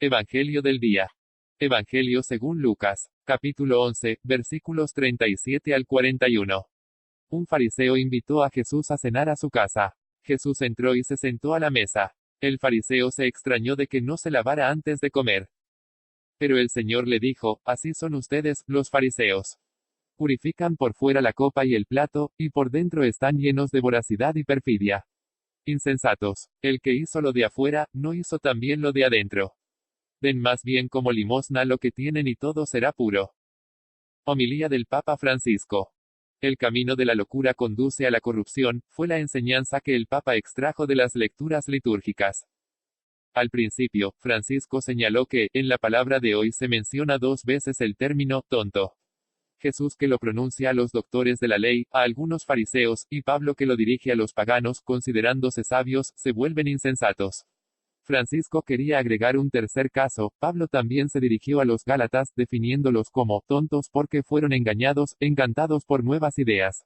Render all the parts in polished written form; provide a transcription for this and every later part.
Evangelio del día. Evangelio según Lucas, capítulo 11, versículos 37 al 41. Un fariseo invitó a Jesús a cenar a su casa. Jesús entró y se sentó a la mesa. El fariseo se extrañó de que no se lavara antes de comer. Pero el Señor le dijo, así son ustedes, los fariseos. Purifican por fuera la copa y el plato, y por dentro están llenos de voracidad y perfidia. Insensatos, el que hizo lo de afuera, ¿no hizo también lo de adentro? Den más bien como limosna lo que tienen y todo será puro. Homilía del Papa Francisco. El camino de la locura conduce a la corrupción, fue la enseñanza que el Papa extrajo de las lecturas litúrgicas. Al principio, Francisco señaló que, en la palabra de hoy se menciona 2 veces el término, tonto. Jesús que lo pronuncia a los doctores de la ley, a algunos fariseos, y Pablo que lo dirige a los paganos, considerándose sabios, se vuelven insensatos. Francisco quería agregar un tercer caso, Pablo también se dirigió a los gálatas, definiéndolos como tontos porque fueron engañados, encantados por nuevas ideas.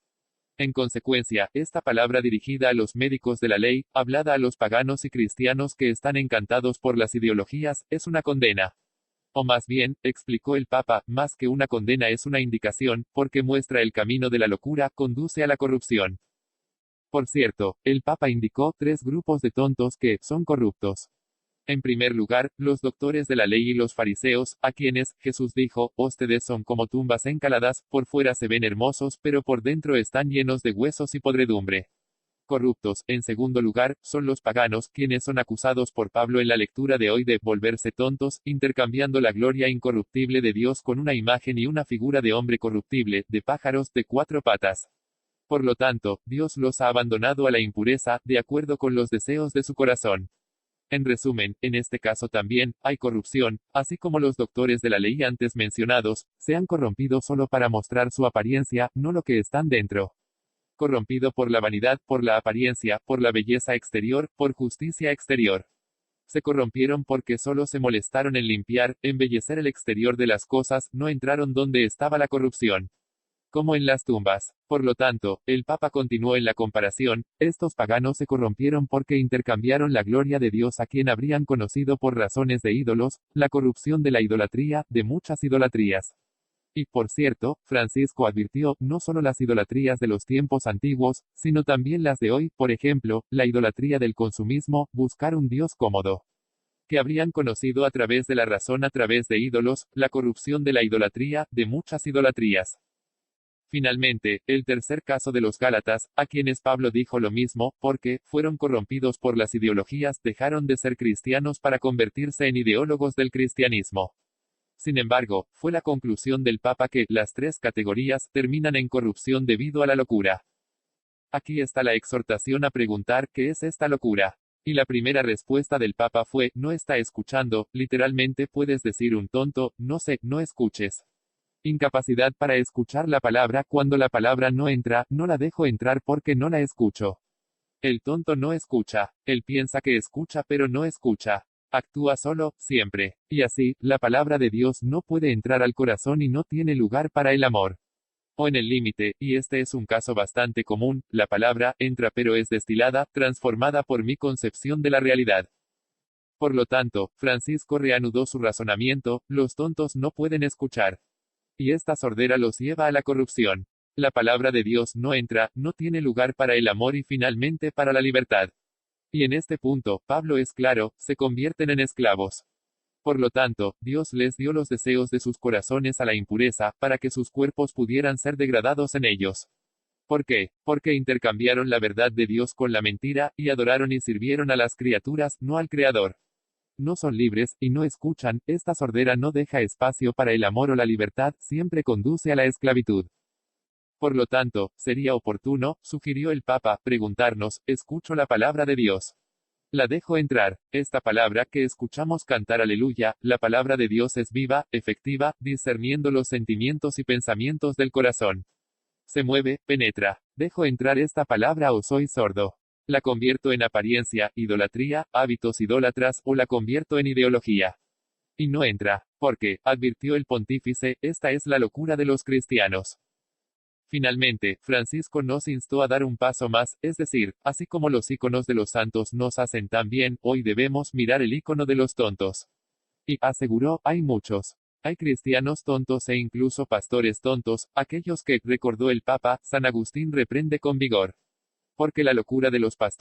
En consecuencia, esta palabra dirigida a los médicos de la ley, hablada a los paganos y cristianos que están encantados por las ideologías, es una condena. O más bien, explicó el Papa, más que una condena es una indicación, porque muestra el camino de la locura, conduce a la corrupción. Por cierto, el Papa indicó 3 grupos de tontos que son corruptos. En primer lugar, los doctores de la ley y los fariseos, a quienes, Jesús dijo, ustedes son como tumbas encaladas, por fuera se ven hermosos, pero por dentro están llenos de huesos y podredumbre. Corruptos, en segundo lugar, son los paganos, quienes son acusados por Pablo en la lectura de hoy de volverse tontos, intercambiando la gloria incorruptible de Dios con una imagen y una figura de hombre corruptible, de pájaros de 4 patas. Por lo tanto, Dios los ha abandonado a la impureza, de acuerdo con los deseos de su corazón. En resumen, en este caso también, hay corrupción, así como los doctores de la ley antes mencionados, se han corrompido solo para mostrar su apariencia, no lo que están dentro. Corrompido por la vanidad, por la apariencia, por la belleza exterior, por justicia exterior. Se corrompieron porque solo se molestaron en limpiar, embellecer el exterior de las cosas, no entraron donde estaba la corrupción. Como en las tumbas. Por lo tanto, el Papa continuó en la comparación, estos paganos se corrompieron porque intercambiaron la gloria de Dios a quien habrían conocido por razones de ídolos, la corrupción de la idolatría, de muchas idolatrías. Y, por cierto, Francisco advirtió, no solo las idolatrías de los tiempos antiguos, sino también las de hoy, por ejemplo, la idolatría del consumismo, buscar un Dios cómodo. Que habrían conocido a través de la razón a través de ídolos, la corrupción de la idolatría, de muchas idolatrías. Finalmente, el tercer caso de los gálatas, a quienes Pablo dijo lo mismo, porque, fueron corrompidos por las ideologías, dejaron de ser cristianos para convertirse en ideólogos del cristianismo. Sin embargo, fue la conclusión del Papa que, las 3 categorías, terminan en corrupción debido a la locura. Aquí está la exhortación a preguntar, ¿qué es esta locura? Y la primera respuesta del Papa fue, no está escuchando, literalmente puedes decir un tonto, no sé, no escuches. Incapacidad para escuchar la palabra, cuando la palabra no entra, no la dejo entrar porque no la escucho. El tonto no escucha, él piensa que escucha pero no escucha. Actúa solo, siempre. Y así, la palabra de Dios no puede entrar al corazón y no tiene lugar para el amor. O en el límite, y este es un caso bastante común, la palabra entra pero es destilada, transformada por mi concepción de la realidad. Por lo tanto, Francisco reanudó su razonamiento, los tontos no pueden escuchar. Y esta sordera los lleva a la corrupción. La palabra de Dios no entra, no tiene lugar para el amor y finalmente para la libertad. Y en este punto, Pablo es claro, se convierten en esclavos. Por lo tanto, Dios les dio los deseos de sus corazones a la impureza, para que sus cuerpos pudieran ser degradados en ellos. ¿Por qué? Porque intercambiaron la verdad de Dios con la mentira, y adoraron y sirvieron a las criaturas, no al Creador. No son libres, y no escuchan, esta sordera no deja espacio para el amor o la libertad, siempre conduce a la esclavitud. Por lo tanto, sería oportuno, sugirió el Papa, preguntarnos, ¿escucho la palabra de Dios? La dejo entrar, esta palabra que escuchamos cantar aleluya, la palabra de Dios es viva, efectiva, discerniendo los sentimientos y pensamientos del corazón. Se mueve, penetra. ¿Dejo entrar esta palabra o soy sordo? ¿La convierto en apariencia, idolatría, hábitos idólatras, o la convierto en ideología? Y no entra, porque, advirtió el pontífice, esta es la locura de los cristianos. Finalmente, Francisco nos instó a dar un paso más, es decir, así como los íconos de los santos nos hacen tan bien, hoy debemos mirar el ícono de los tontos. Y aseguró, hay muchos. Hay cristianos tontos e incluso pastores tontos, aquellos que, recordó el Papa, San Agustín reprende con vigor. Porque la locura de los pastores